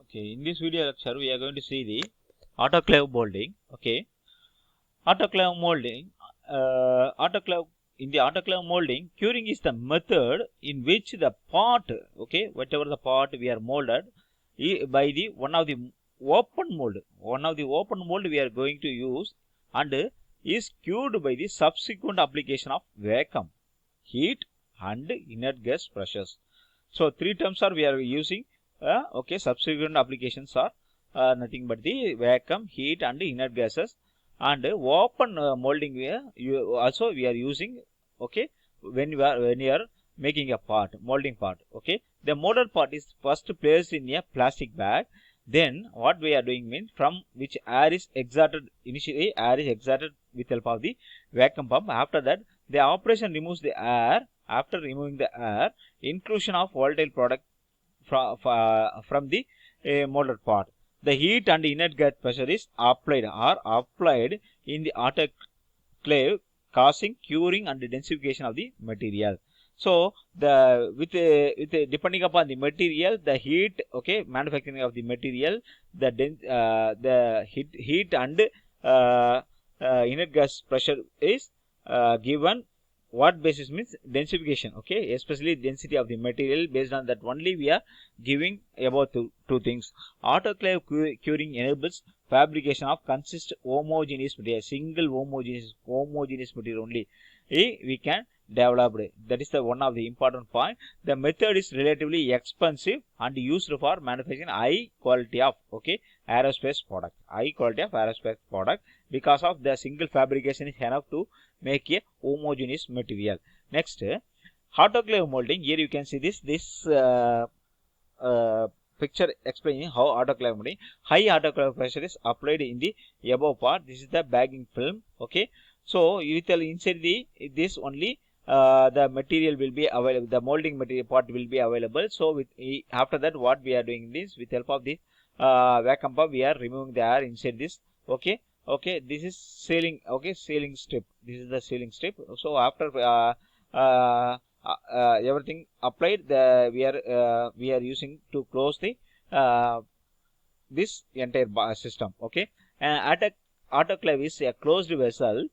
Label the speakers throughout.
Speaker 1: Okay, in this video lecture we are going to see the autoclave molding. Okay, autoclave molding. Autoclave in the autoclave molding, curing is the method in which the part, okay, whatever the part we are molded, by the one of the open mold, we are going to use, and is cured by the subsequent application of vacuum, heat, and inert gas pressures. So three terms are we are using. Okay, subsequent applications are nothing but the vacuum, heat, and inert gases. And open molding also we are using. Okay, when you are making a part, molding part. Okay, the molded part is first placed in a plastic bag. Then what we are doing means, from which air is exerted, initially air is exerted with help of the vacuum pump. After that, the operation removes the air. After removing the air, inclusion of volatile product from the molded part. The heat and inert gas pressure is applied in the autoclave, causing curing and densification of the material. So the depending upon the material, the heat, okay, manufacturing of the material, the heat and inert gas pressure is given. What basis means densification, okay, especially density of the material. Based on that only we are giving about two things. Autoclave curing enables fabrication of consist homogeneous material, single homogeneous material only we can develop. That is the one of the important point. The method is relatively expensive and used for manufacturing high quality of, okay, aerospace product, because of the single fabrication is enough to make a homogeneous material. Next, autoclave molding. Here you can see this picture explaining how autoclave molding. High autoclave pressure is applied in the above part. This is the bagging film. Okay, so you tell inside this only the material will be available. The molding material part will be available. So with after that, what we are doing this, with help of the vacuum pump, we are removing the air inside this. Okay, this is sealing. Okay, sealing strip. This is the sealing strip. So after everything applied, we are using to close the this entire system. Okay, autoclave is a closed vessel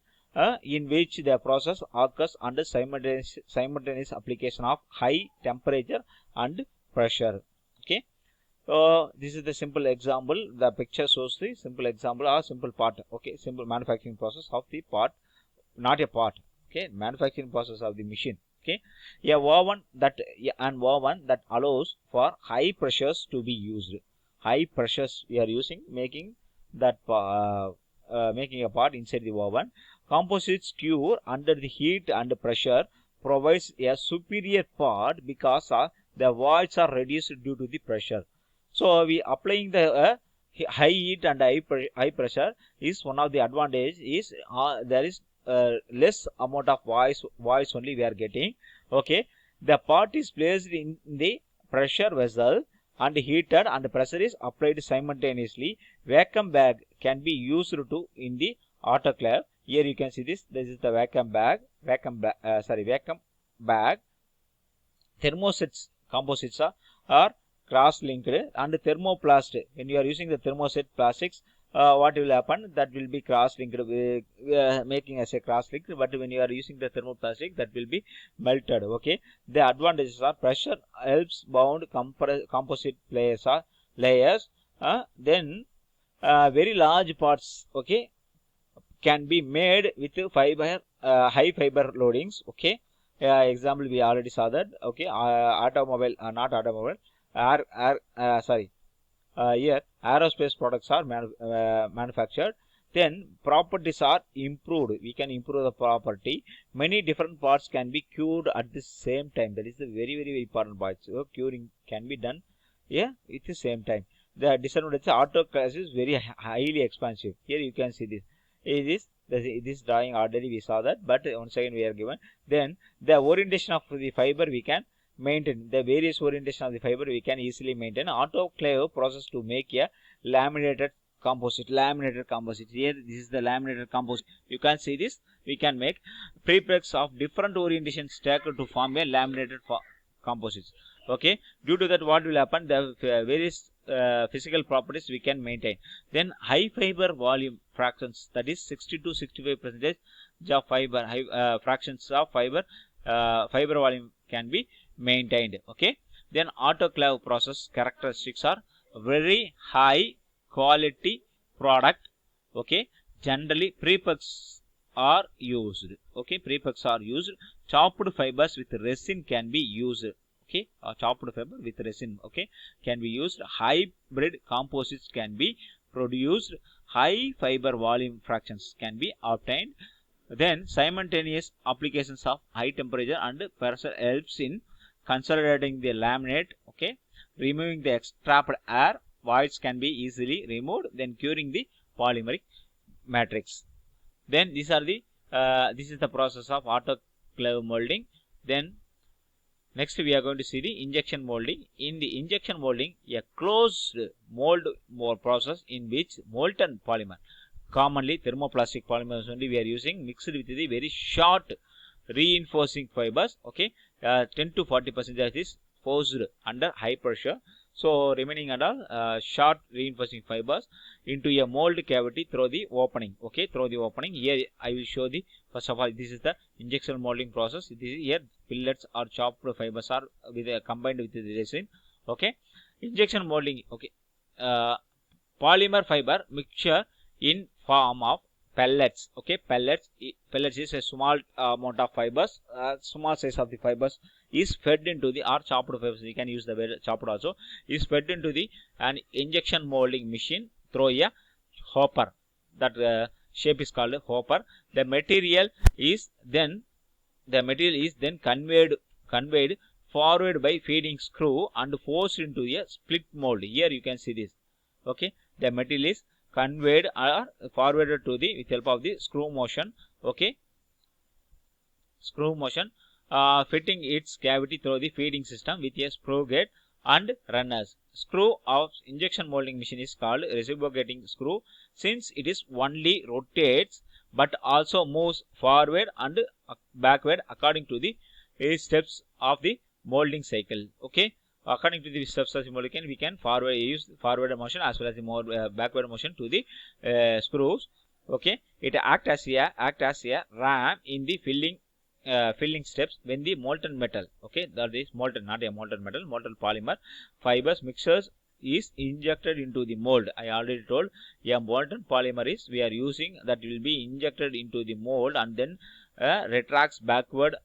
Speaker 1: in which the process occurs under simultaneous application of high temperature and pressure. Okay, so this is the simple example. The picture shows the simple example or simple part. Okay, simple manufacturing process of the part, not a part. Okay, manufacturing process of the machine. Okay, an oven that allows for high pressures to be used. High pressures we are using, making that making a part inside the oven. Composites cure under the heat and pressure provides a superior part because the voids are reduced due to the pressure. So we applying the high heat and high pressure is one of the advantage. Is there is less amount of voids only we are getting. Okay, the part is placed in the pressure vessel and heated, and pressure is applied simultaneously. Vacuum bag can be used to in the autoclave. Here you can see this is the vacuum bag. Vacuum bag. Thermosets composites are cross-linked, and thermoplast, when you are using the thermoset plastics, what will happen, that will be cross-linked, making as a cross-linked. But when you are using the thermoplastic, that will be melted. Okay, the advantages are pressure helps bound composite layers. Then very large parts, okay, can be made with high fiber loadings. Okay, example we already saw that. Okay, automobile, not automobile, here aerospace products are manufactured. Then properties are improved. We can improve the property. Many different parts can be cured at the same time. That is the very important part. So curing can be done, yeah, at the same time. The disadvantage, autoclave is very highly expensive. Here you can see this drawing already we saw that, but once again we are given. Then the orientation of the fiber we can maintain. The various orientation of the fiber we can easily maintain. Autoclave process to make a laminated composite. Here this is the laminated composite. You can see this. We can make prepregs of different orientations stacked to form a laminated composites. Okay, due to that, what will happen, the various physical properties we can maintain. Then high fiber volume fractions, that is 60 to 65% of fiber, fractions of fiber volume can be maintained. Okay. Then autoclave process characteristics are very high quality product. Okay. Generally prepegs are used. Okay, prepegs are used. Chopped fibers with resin can be used. Okay, chopped fiber with resin, okay, can be used. Hybrid composites can be produced. High fiber volume fractions can be obtained. Then simultaneous applications of high temperature and pressure helps in consolidating the laminate. Okay, removing the trapped air, voids can be easily removed. Then curing the polymeric matrix. Then these are the this is the process of autoclave molding. Then next we are going to see the injection molding. In the injection molding, a closed mold process in which molten polymer, commonly thermoplastic polymers only we are using, mixed with the very short reinforcing fibers. Okay, 10 to 40% is forced under high pressure. So remaining under short reinforcing fibers into a mold cavity through the opening. Okay, through the opening. Here I will show the, first of all, this is the injection molding process. This is here pellets or chopped fibers are with combined with the resin. Okay, injection molding. Okay, polymer fiber mixture in form of pellets. Okay, pellets is a small amount of fibers, small size of the fibers is fed into the, or chopped fibers, you can use the word chopped also, is fed into the an injection molding machine through a hopper. That shape is called a hopper. The material is then conveyed forward by feeding screw and forced into a split mold. Here you can see this. Okay, the material is conveyed or forwarded to the with help of the screw motion. Okay, screw motion, fitting its cavity through the feeding system with a screw gate and runners. Screw of injection molding machine is called reciprocating screw, since it is only rotates but also moves forward and backward according to the steps of the molding cycle. Okay, according to the steps of the molding, we can use forward motion as well as the more backward motion to the screws. Okay, it act as a ram in the filling steps when the molten metal, okay, that is molten, not a molten metal, molten polymer fibers mixtures is injected into the mold. I already told, a molten polymer is we are using, that will be injected into the mold and then retracts backward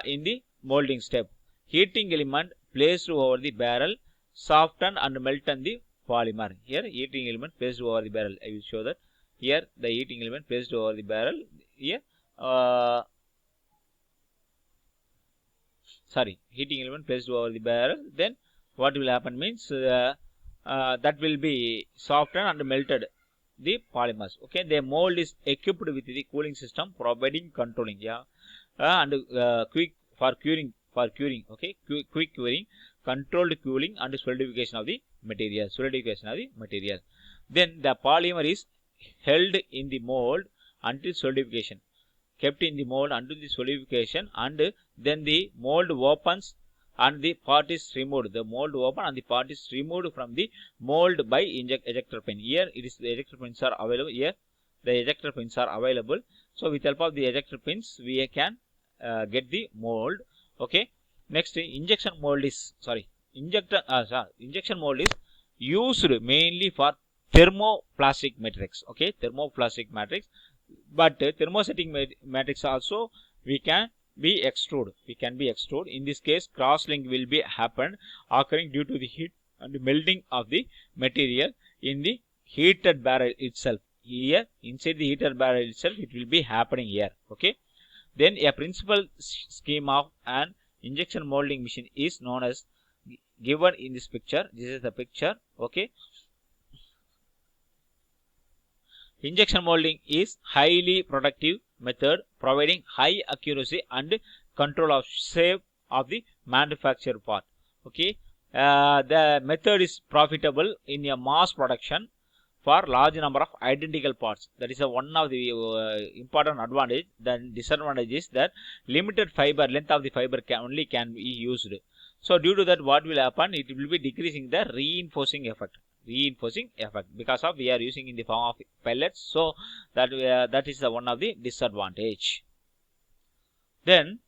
Speaker 1: in the molding step. Heating element placed over the barrel soften and melten the polymer. Here heating element placed over the barrel, I will show that. Here the heating element placed over the barrel. Here heating element placed over the barrel. Then what will happen means that will be softened and melted the polymers. Okay, the mold is equipped with the cooling system providing controlling, and quick for curing. Okay, quick curing, controlled cooling and solidification of the material. Then the polymer is held in the mold until solidification, kept in the mold until the solidification, and then the mold opens and the part is removed. The mold open and the part is removed from the mold by ejector pin. Here it is, the ejector pins are available. Here the ejector pins are available. So with help of the ejector pins we can get the mold. Okay, next injection mold is injection mold is used mainly for thermoplastic matrix. Okay, thermoplastic matrix, but thermostatic matrix also we can be extrude. In this case, cross-link will be occurring due to the heat and melting of the material in the heated barrel itself. Here inside the heated barrel itself it will be happening here. Okay, then a principal scheme of an injection molding machine is known as given in this picture. This is the picture. Okay, injection molding is highly productive method providing high accuracy and control of shape of the manufactured part. Okay, the method is profitable in a mass production for large number of identical parts. That is one of the important advantage. The disadvantage is that limited fiber length of the fiber can be used. So due to that, what will happen? It will be decreasing the reinforcing effect. Because of we are using in the form of pellets. So that is the one of the disadvantage. Then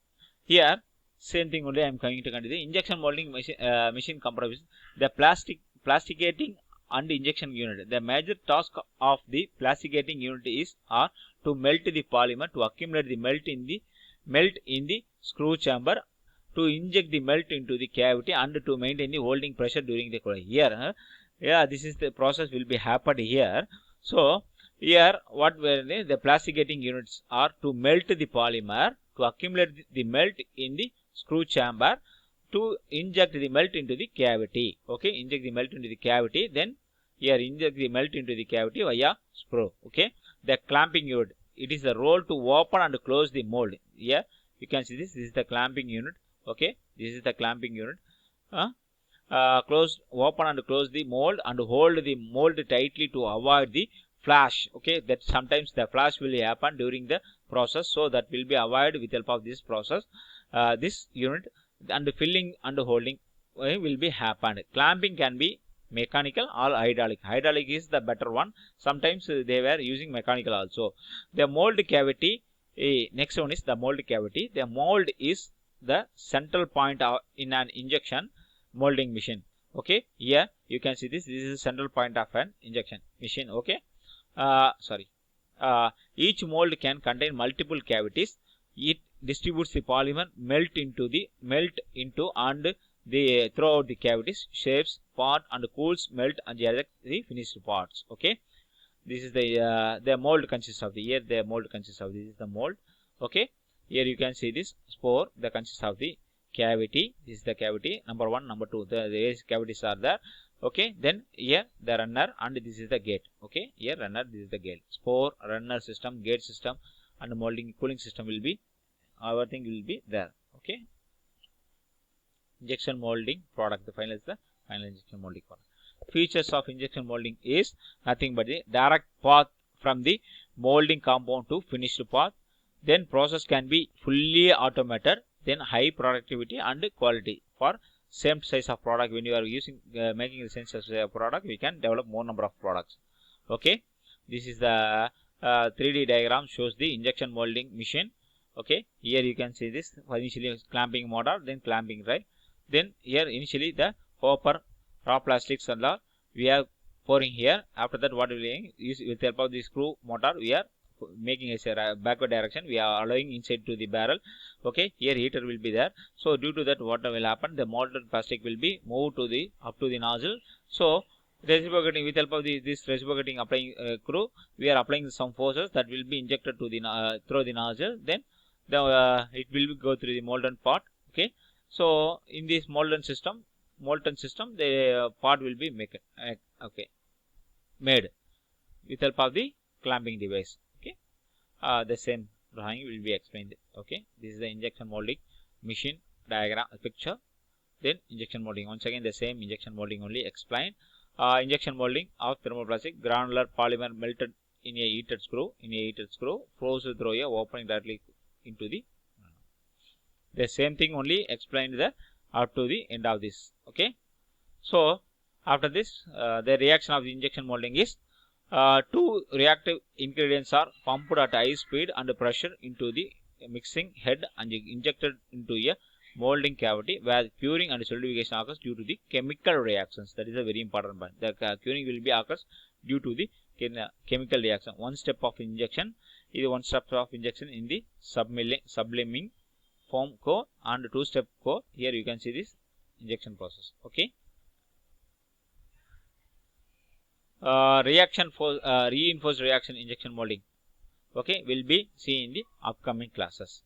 Speaker 1: here same thing only I am going to continue. Injection molding machine comprises the plasticating and injection unit. The major task of the plasticating unit is to melt the polymer, to accumulate the melt in the screw chamber, to inject the melt into the cavity, and to maintain the holding pressure during the here. This is the process will be happened here. So here what were the plasticating units are to melt the polymer, to accumulate the melt in the screw chamber, to inject the melt into the cavity. Okay, inject the melt into the cavity, then here inject the melt into the cavity via screw. Okay, the clamping unit, it is the role to open and close the mold. Here you can see this is the clamping unit. Okay, this is the clamping unit. Open and close the mold and hold the mold tightly to avoid the flash. Okay, that sometimes the flash will happen during the process, so that will be avoided with help of this process. This unit and filling and holding will be happened. Clamping can be mechanical or hydraulic. Hydraulic is the better one. Sometimes they were using mechanical also. The mold cavity, next one is the mold cavity. The mold is the central point in an injection molding machine. Okay, here you can see this is the central point of an injection machine. Okay, each mold can contain multiple cavities. It distributes the polymer melt into and the throughout the cavities, shapes part and cools melt and the finished parts. Okay, this is the mold consists of the this is the mold. Okay, here you can see this spore, the consists of the cavity. This is the cavity number 1, number 2. The cavities are there. Okay, then here the runner and this is the gate. Okay, here runner, this is the gate. Spore, runner system, gate system, and molding cooling system will be, everything will be there. Okay, injection molding product. The final is the final injection molding product. Features of injection molding is nothing but the direct path from the molding compound to finished path. Then process can be fully automated. Then high productivity and quality. For same size of product, when you are using making the same size of product, we can develop more number of products. Okay, this is the 3D diagram shows the injection molding machine. Okay, here you can see this initially clamping motor, then clamping, right? Then here initially the copper raw plastics and all we are pouring here. After that, what we are doing is with the help of the screw motor, we are making a backward direction. We are allowing inside to the barrel. Okay, here heater will be there. So due to that, what will happen? The molded plastic will be moved to the up to the nozzle. So reciprocating, with help of this reciprocating applying screw, we are applying some forces that will be injected to the through the nozzle. Then it will go through the molten part. Okay, so in this molten system, the part will be made with help of the clamping device. Okay, the same drawing will be explained. Okay, this is the injection molding machine diagram picture. Then injection molding, once again the same injection molding only explained. Injection molding of thermoplastic granular polymer melted in a heated screw. Flows through a opening directly into the same thing only explained up to the end of this. Okay, so after this the reaction of the injection molding is 2 reactive ingredients are pumped at high speed and pressure into the mixing head and injected into a molding cavity, where curing and solidification occurs due to the chemical reactions. That is a very important point. The curing will be occurs due to the chemical reaction. One step of injection in the subliming foam core and 2-step core. Here you can see this injection process. Okay, reinforced reaction injection molding. Okay, will be seen in the upcoming classes.